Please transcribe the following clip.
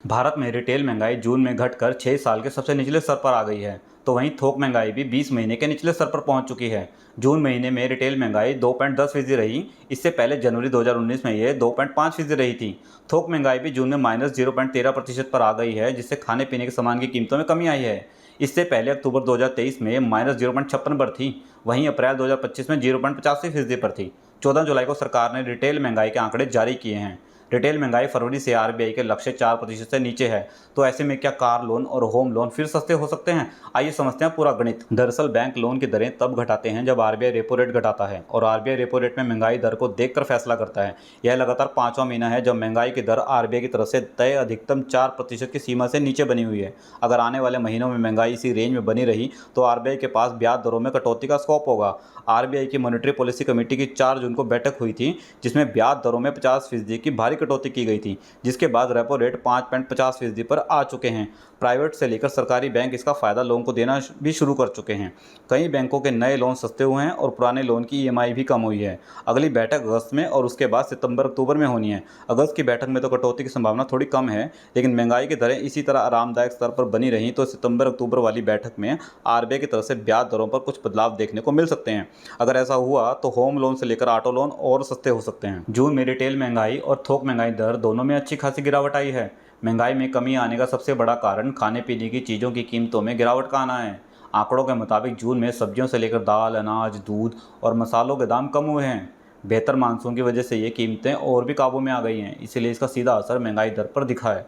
भारत में रिटेल महंगाई जून में घटकर 6 साल के सबसे निचले स्तर पर आ गई है, तो वहीं थोक महंगाई भी 20 महीने के निचले स्तर पर पहुंच चुकी है। जून महीने में रिटेल महंगाई 2.10% रही। इससे पहले जनवरी 2019 में यह 2.5% रही थी। थोक महंगाई भी जून में -0.13% पर आ गई है, जिससे खाने पीने के सामान की कीमतों में कमी आई है। इससे पहले अक्टूबर 2023 में -0.56 पर थी। वहीं अप्रैल 2025 में 0.85% पर थी। 14 जुलाई को सरकार ने रिटेल महंगाई के आंकड़े जारी किए हैं। रिटेल महंगाई फरवरी से आरबीआई के लक्ष्य 4% से नीचे है। तो ऐसे में क्या कार लोन और होम लोन फिर सस्ते हो सकते हैं? आइए समझते हैं पूरा गणित। दरअसल बैंक लोन की दरें तब घटाते हैं जब आरबीआई रेपो रेट घटाता है, और आरबीआई रेपो रेट में महंगाई दर को देखकर फैसला करता है। यह लगातार 5वां महीना है जब महंगाई की दर आरबीआई की तरफ से तय अधिकतम 4% की सीमा से नीचे बनी हुई है। अगर आने वाले महीनों में महंगाई इसी रेंज में बनी रही तो आरबीआई के पास ब्याज दरों में कटौती का स्कोप होगा। आरबीआई की मॉनेटरी पॉलिसी कमेटी की 4 जून को बैठक हुई थी, जिसमें ब्याज दरों में 50% की भारी कटौती की गई थी, जिसके बाद रेपो रेट 5.50% पर आ चुके हैं। प्राइवेट से लेकर सरकारी बैंक इसका फायदा लोगों को देना भी शुरू कर चुके हैं। कई बैंकों के नए लोन सस्ते हुए हैं और पुराने लोन की ईएमआई भी कम हुई है। अगली बैठक अगस्त में और उसके बाद सितंबर अक्टूबर में होनी है। अगस्त की बैठक में तो कटौती की संभावना थोड़ी कम है, लेकिन महंगाई की दरें इसी तरह आरामदायक स्तर पर बनी रहीं तो सितंबर अक्टूबर वाली बैठक में आरबीआई की तरफ से ब्याज दरों पर कुछ बदलाव देखने को मिल सकते हैं। अगर ऐसा हुआ तो होम लोन से लेकर ऑटो लोन और सस्ते हो सकते हैं। जून में रिटेल महंगाई और थोक महंगाई दर दोनों में अच्छी खासी गिरावट आई है। महंगाई में कमी आने का सबसे बड़ा कारण खाने पीने की चीज़ों की कीमतों में गिरावट का आना है। आंकड़ों के मुताबिक जून में सब्जियों से लेकर दाल, अनाज, दूध और मसालों के दाम कम हुए हैं। बेहतर मानसून की वजह से ये कीमतें और भी काबू में आ गई हैं, इसीलिए इसका सीधा असर महंगाई दर पर दिखा है।